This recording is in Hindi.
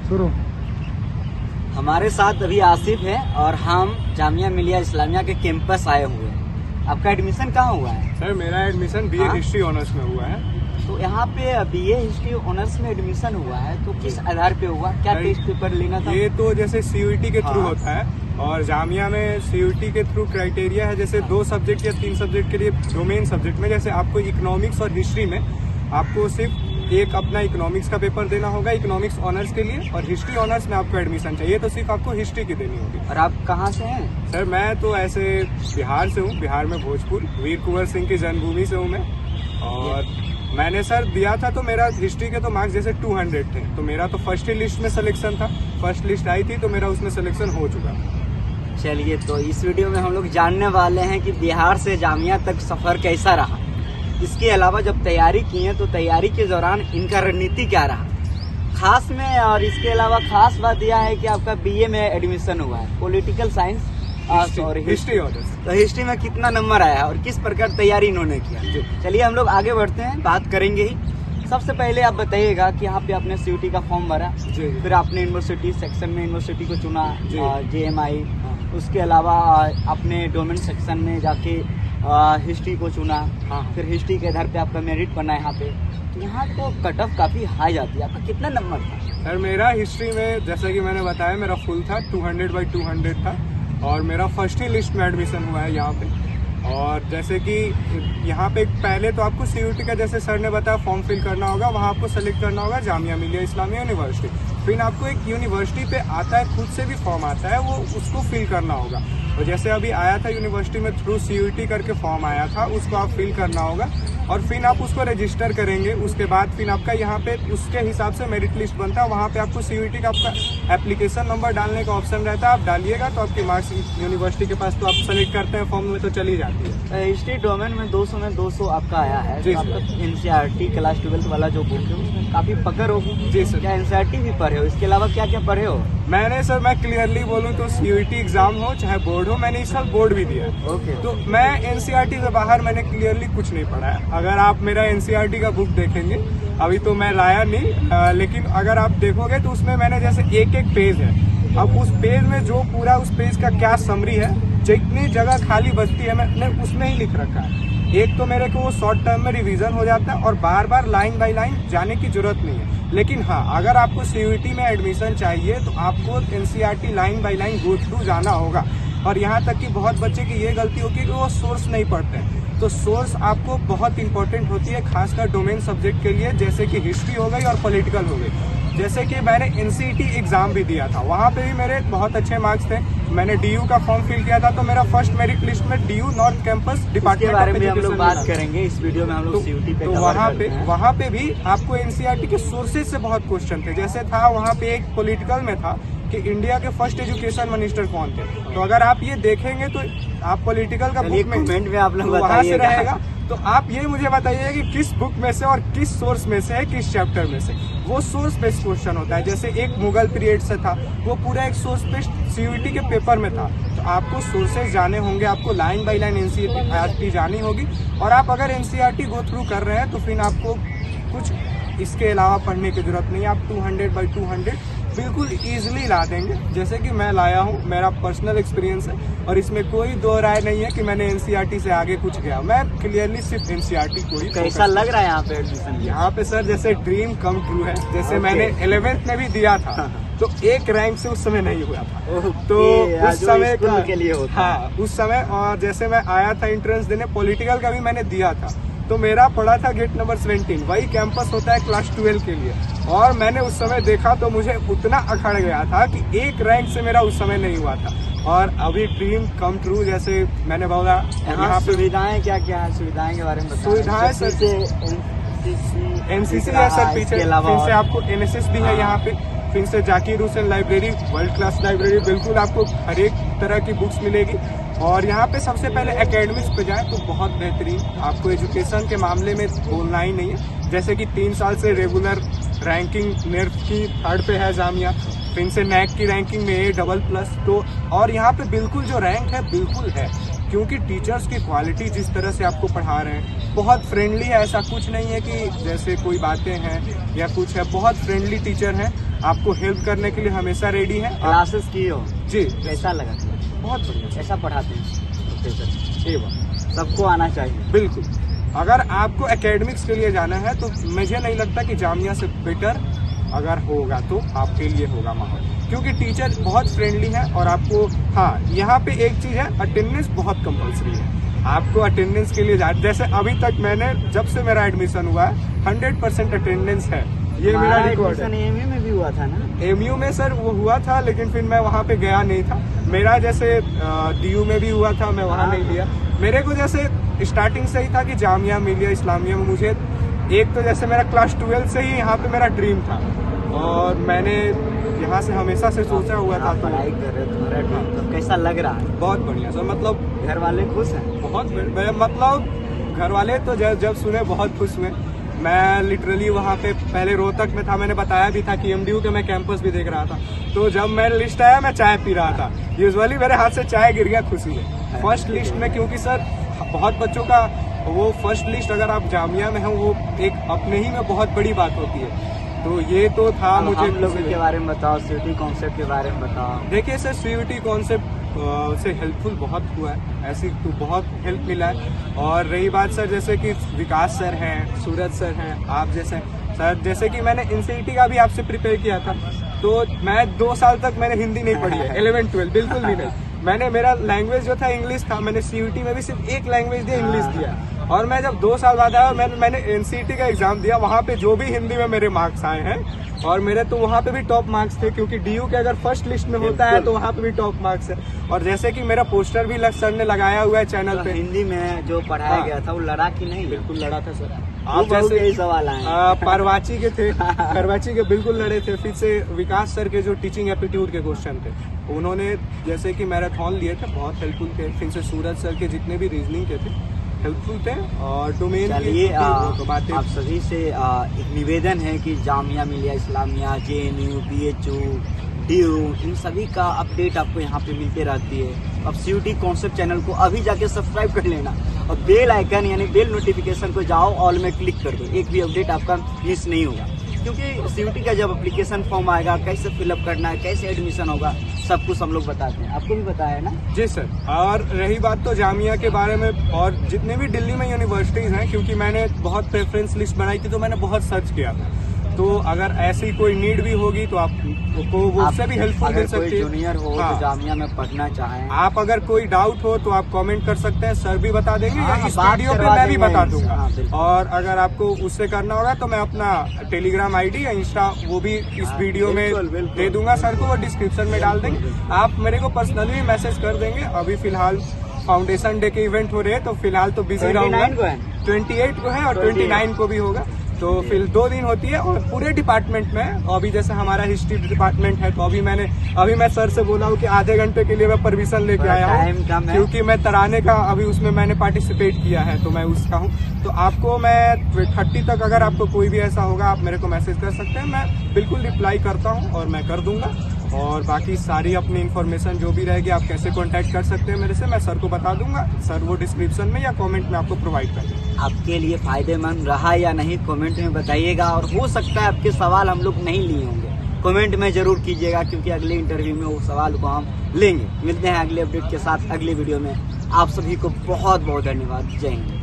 शुरू। हमारे साथ अभी आसिफ है और हम जामिया मिलिया इस्लामिया के कैंपस आए हुए हैं। आपका एडमिशन कहाँ हुआ है? सर मेरा एडमिशन बीए हिस्ट्री ऑनर्स में हुआ है। तो यहाँ पे बीए हिस्ट्री ऑनर्स में एडमिशन हुआ है, तो किस आधार पे हुआ? क्या टेस्ट पेपर लेना था? ये तो जैसे सीयूईटी के थ्रू हाँ। होता है, और जामिया में सीयूईटी के थ्रू क्राइटेरिया है, जैसे 2 सब्जेक्ट या 3 सब्जेक्ट के लिए डोमेन सब्जेक्ट में, जैसे आपको इकोनॉमिक्स और हिस्ट्री में आपको सिर्फ एक अपना इकोनॉमिक्स का पेपर देना होगा इकोनॉमिक्स ऑनर्स के लिए, और हिस्ट्री ऑनर्स में आपको एडमिशन चाहिए तो सिर्फ आपको हिस्ट्री की देनी होगी। और आप कहाँ से हैं? सर मैं तो ऐसे बिहार से हूँ, बिहार में भोजपुर, वीर कुंवर सिंह की जन्मभूमि से हूँ मैं। और मैंने सर दिया था तो मेरा हिस्ट्री के तो मार्क्स जैसे 200 थे, तो मेरा तो फर्स्ट ही लिस्ट में सिलेक्शन था, फर्स्ट लिस्ट आई थी तो मेरा उसमें सिलेक्शन हो चुका। चलिए, तो इस वीडियो में हम लोग जानने वाले हैं कि बिहार से जामिया तक सफर कैसा रहा। इसके अलावा जब तैयारी की है तो तैयारी के दौरान इनका रणनीति क्या रहा खास में, और इसके अलावा खास बात यह है कि आपका बीए में एडमिशन हुआ है पॉलिटिकल साइंस और हिस्ट्री ऑनर्स। तो हिस्ट्री में कितना नंबर आया और किस प्रकार तैयारी इन्होंने किया? चलिए हम लोग आगे बढ़ते हैं, बात करेंगे ही। सबसे पहले आप बताइएगा कि यहाँ पे आपने सीयूटी का फॉर्म भरा, फिर आपने यूनिवर्सिटी सेक्शन में यूनिवर्सिटी को चुना, JMI, उसके अलावा आपने डोमेन सेक्शन में जाके हिस्ट्री को चुना, फिर हिस्ट्री के आधार पे आपका मेरिट बना यहाँ पे। तो यहाँ तो कट ऑफ काफी हाई जाती है। आपका कितना नंबर था? सर मेरा हिस्ट्री में जैसा कि मैंने बताया मेरा फुल था, 200/200 था, और मेरा फर्स्ट ही लिस्ट में एडमिशन हुआ है यहाँ पे। और जैसे कि यहाँ पे पहले तो आपको सीयूटी का, जैसे सर ने बताया, फॉर्म फिल करना होगा, वहाँ आपको सेलेक्ट करना होगा जामिया मिलिया इस्लामिया यूनिवर्सिटी। फिर आपको एक यूनिवर्सिटी पे आता है, खुद से भी फॉर्म आता है, वो उसको फिल करना होगा। और जैसे अभी आया था यूनिवर्सिटी में थ्रू सीयूटी करके फॉर्म आया था, उसको आप फिल करना होगा और फिर आप उसको रजिस्टर करेंगे। उसके बाद फिर आपका यहाँ पे उसके हिसाब से मेरिट लिस्ट बनता है, वहाँ पे आपको सीयूटी का आपका एप्लीकेशन नंबर डालने का ऑप्शन रहता है, आप डालिएगा तो आपकी मार्क्स यूनिवर्सिटी के पास तो आप सेलेक्ट करते हैं फॉर्म में तो चली जाती है। हिस्ट्री डोमेन में 200 में 200 आपका आया है। जी तो आपका NCERT क्लास 12 वाला जो बुक है उसमें काफी पकड़ होगी। जी सर। क्या NCERT भी पढ़े हो? इसके अलावा क्या क्या पढ़े हो? मैंने सर, मैं क्लियरली बोलूँ तो सीयूटी एग्जाम हो चाहे बोर्ड हो, मैंने इस साल बोर्ड भी दिया। ओके। तो मैं NCERT से बाहर मैंने क्लियरली कुछ नहीं पढ़ा है। अगर आप मेरा NCERT का बुक देखेंगे, अभी तो मैं लाया नहीं, लेकिन अगर आप देखोगे तो उसमें मैंने जैसे एक पेज है, अब उस पेज में जो पूरा उस पेज का क्या समरी है, जितनी जगह खाली बचती है मैंने उसमें ही लिख रखा है। एक तो मेरे को वो शॉर्ट टर्म में रिवीजन हो जाता है और बार बार लाइन बाय लाइन जाने की जरूरत नहीं है। लेकिन हाँ, अगर आपको सीयूटी में एडमिशन चाहिए तो आपको NCERT line by line go through जाना होगा। और यहाँ तक कि बहुत बच्चे की ये गलती होती है कि वो सोर्स नहीं पढ़ते हैं, तो सोर्स आपको बहुत इंपॉर्टेंट होती है, खासकर डोमेन सब्जेक्ट के लिए, जैसे कि हिस्ट्री हो गई और पॉलिटिकल हो गई। जैसे कि मैंने NCET एग्जाम भी दिया था, वहाँ पे भी मेरे बहुत अच्छे मार्क्स थे। मैंने DU का फॉर्म फिल किया था तो मेरा फर्स्ट मेरिट लिस्ट में DU नॉर्थ कैंपस डिपार्टमेंट बारे में हम लोग बात करेंगे इस वीडियो में। हम लोग सीयूटी पे वहाँ पे भी आपको NCERT के सोर्सेज से बहुत क्वेश्चन थे। जैसे था वहाँ पे एक पॉलिटिकल में था कि इंडिया के फर्स्ट एजुकेशन मिनिस्टर कौन थे, तो अगर आप ये देखेंगे तो आप पॉलिटिकल का बुक में आप लोग वहाँ से रहेगा, तो आप ये मुझे बताइए कि किस बुक में से और किस सोर्स में से है, किस चैप्टर में से। वो सोर्स बेस्ड क्वेश्चन होता है। जैसे एक मुगल पीरियड से था, वो पूरा एक सोर्स बेस्ड सीयूटी के पेपर में था। तो आपको सोर्सेज जाने होंगे, आपको लाइन बाय लाइन NCERT जानी होगी। और आप अगर NCERT गो थ्रू कर रहे हैं तो फिर आपको कुछ इसके अलावा पढ़ने की जरूरत नहीं है। आप 200/200 बिल्कुल ईजिली ला देंगे, जैसे कि मैं लाया हूँ, मेरा पर्सनल एक्सपीरियंस है। और इसमें कोई दो राय नहीं है कि मैंने NCERT से आगे कुछ गया, मैं क्लियरली सिर्फ NCERT को ही। कैसा लग रहा है यहाँ पे एडमिशन? यहाँ पे सर जैसे ड्रीम कम ट्रू है। जैसे मैंने 11th में भी दिया था तो एक रैंक से उस समय नहीं हुआ था, तो उस समय के लिए होता है। हाँ, उस समय। और जैसे मैं आया था एंट्रेंस देने, पॉलिटिकल का भी मैंने दिया था, तो मेरा पड़ा था गेट नंबर 17, वही कैंपस होता है क्लास 12 के लिए। और मैंने उस समय देखा तो मुझे उतना अखड़ गया था कि एक रैंक से मेरा उस समय नहीं हुआ था। और अभी ड्रीम कम ट्रू, जैसे मैंने बोला। यहाँ सुविधाएं क्या क्या है? सुविधाएं के बारे में बताएं। सुविधाएं सर NCC है सर, पीछे फिर से आपको NSS भी है यहाँ पे, फिर से Zakir Hussain library, world class library, बिल्कुल आपको हर एक तरह की बुक्स मिलेगी। और यहाँ पे सबसे पहले एकेडमिक्स पे जाए तो बहुत बेहतरीन, आपको एजुकेशन के मामले में बोलना ही नहीं है। जैसे कि 3 साल से रेगुलर रैंकिंग नेर्फ की 3rd पे है जामिया, फिर से NAC की रैंकिंग में A++। तो और यहाँ पे बिल्कुल जो रैंक है बिल्कुल है, क्योंकि टीचर्स की क्वालिटी जिस तरह से आपको पढ़ा रहे हैं बहुत फ्रेंडली है। ऐसा कुछ नहीं है कि जैसे कोई बातें हैं या कुछ है, बहुत फ्रेंडली टीचर हैं। आपको हेल्प करने के लिए हमेशा रेडी है। क्लासेस की हो जी कैसा लगा? बहुत बढ़िया, कैसा पढ़ाते हैं प्रोफेसर? ये बात सबको आना चाहिए। बिल्कुल। अगर आपको एकेडमिक्स के लिए जाना है तो मुझे नहीं लगता कि जामिया से बेटर अगर होगा तो आपके लिए होगा माहौल, क्योंकि टीचर बहुत फ्रेंडली है। और आपको हाँ यहाँ पे एक चीज़ है, अटेंडेंस बहुत कंपलसरी है। आपको अटेंडेंस के लिए जैसे अभी तक मैंने जब से मेरा एडमिशन हुआ है 100% अटेंडेंस है, ये मेरा रिकॉर्ड है। एमयू में भी हुआ था ना? एमयू में सर वो हुआ था, लेकिन फिर मैं वहाँ पे गया नहीं था। मेरा जैसे डीयू में भी हुआ था, मैं वहाँ नहीं लिया। मेरे को जैसे स्टार्टिंग से ही था कि जामिया मिलिया इस्लामिया में मुझे एक तो जैसे मेरा क्लास 12 से ही यहाँ पे मेरा ड्रीम था और मैंने यहाँ से हमेशा से सोचा हुआ था। तो पढ़ाई कर रहे तुम्हारा ड्रीम, तो कैसा लग रहा है? बहुत बढ़िया सर, मतलब घर वाले खुश हैं? बहुत मतलब घर वाले तो जब सुने बहुत खुश हुए। मैं लिटरली वहाँ पे पहले रोहतक में था, मैंने बताया भी था कि एमडीयू के मैं कैंपस भी देख रहा था। तो जब मेरा लिस्ट आया मैं चाय पी रहा था, यूजुअली मेरे हाथ से चाय गिर गया खुशी है फर्स्ट लिस्ट में, क्योंकि सर बहुत बच्चों का वो फर्स्ट लिस्ट अगर आप जामिया में हो वो एक अपने ही में बहुत बड़ी बात होती है। तो ये तो था मुझे। हम लोगों के बारे में बताओ, सीयूटी कॉन्सेप्ट के बारे में बताओ। देखिए सर, सीयूटी कॉन्सेप्ट से हेल्पफुल बहुत हुआ है, ऐसी तो बहुत हेल्प मिला है। और रही बात सर जैसे कि विकास सर हैं, सूरज सर हैं, आप जैसे सर, जैसे कि मैंने एनसीईटी का भी आपसे प्रिपेयर किया था, तो मैं 2 साल तक मैंने हिंदी नहीं पढ़ी है, 11-12 बिल्कुल भी नहीं। मैंने मेरा लैंग्वेज जो था इंग्लिश था, मैंने सीयूटी में भी सिर्फ एक लैंग्वेज दिया, इंग्लिश दिया। और मैं जब 2 साल बाद आया मैंने एनसीईटी का एग्जाम दिया, वहाँ पे जो भी हिंदी में मेरे मार्क्स आए हैं और मेरे तो वहाँ पे भी टॉप मार्क्स थे, क्योंकि डीयू के अगर फर्स्ट लिस्ट में होता है तो वहाँ पे भी टॉप मार्क्स है। और जैसे कि मेरा पोस्टर भी सर ने लगाया हुआ है चैनल पे। हिंदी में जो पढ़ाया गया था वो लड़ा कि नहीं? बिल्कुल लड़ा था सर। आप जैसे यही सवाल आए परवाची के थे, परवाची के बिल्कुल लड़े थे। फिर से विकास सर के जो टीचिंग एप्टीट्यूड के क्वेश्चन थे उन्होंने जैसे कि मैराथन लिए थे, बहुत हेल्पफुल थे। फिर से सूरज सर के जितने भी रीजनिंग के थे हेल्पफुल थे। और डोमेन चलिए बातें आप सभी से एक निवेदन है कि Jamia Millia Islamia, JNU, BHU, DU, इन सभी का अपडेट आपको यहाँ पे मिलते रहती है। अब सीयूटी कॉन्सेप्ट चैनल को अभी जाके सब्सक्राइब कर लेना और बेल आइकन यानी बेल नोटिफिकेशन को जाओ ऑल में क्लिक कर दो, एक भी अपडेट आपका मिस नहीं होगा। क्योंकि सीयूटी का जब एप्लीकेशन फॉर्म आएगा, कैसे फिलअप करना है, कैसे एडमिशन होगा, सब कुछ हम लोग बताते हैं। आपको भी बताया है ना? जी सर। और रही बात तो जामिया के बारे में और जितने भी दिल्ली में यूनिवर्सिटीज हैं, क्योंकि मैंने बहुत प्रेफरेंस लिस्ट बनाई थी तो मैंने बहुत सर्च किया था, तो अगर ऐसी कोई नीड भी होगी तो आपको उससे भी हेल्पफुल मिल सकती है। जूनियर हो तो जामिया में पढ़ना चाहें, आप अगर कोई डाउट हो तो आप कमेंट कर सकते हैं, सर भी बता देंगे या इस वीडियो पे मैं भी बता दूंगा। और अगर आपको उससे करना होगा तो मैं अपना टेलीग्राम आईडी या इंस्टा वो भी इस वीडियो में दे दूंगा सर को, वो डिस्क्रिप्शन में डाल देंगे। आप मेरे को पर्सनली मैसेज कर देंगे। अभी फिलहाल फाउंडेशन डे के इवेंट हो रहे हैं तो फिलहाल तो बिजी रहूंगा। 28 को है और 29 को भी होगा, तो फिर 2 दिन होती है। और पूरे डिपार्टमेंट में अभी जैसे हमारा हिस्ट्री डिपार्टमेंट है तो अभी मैं सर से बोला हूँ कि आधे घंटे के लिए मैं परमिशन लेके आया हूँ, क्योंकि मैं तराने का अभी उसमें मैंने पार्टिसिपेट किया है तो मैं उसका हूँ। तो आपको मैं 30 तक अगर आपको कोई भी ऐसा होगा आप मेरे को मैसेज कर सकते हैं, मैं बिल्कुल रिप्लाई करता हूँ और मैं कर दूंगा। और बाकी सारी अपनी इन्फॉर्मेशन जो भी रहेगी आप कैसे कांटेक्ट कर सकते हैं मेरे से, मैं सर को बता दूंगा। सर वो डिस्क्रिप्शन में या कमेंट में आपको प्रोवाइड कर देंगे। आपके लिए फायदेमंद रहा या नहीं कमेंट में बताइएगा, और हो सकता है आपके सवाल हम लोग नहीं लिए होंगे, कमेंट में जरूर कीजिएगा, क्योंकि अगले इंटरव्यू में वो सवाल को हम लेंगे। मिलते हैं अगले अपडेट के साथ अगले वीडियो में। आप सभी को बहुत बहुत धन्यवाद। जय हिंद।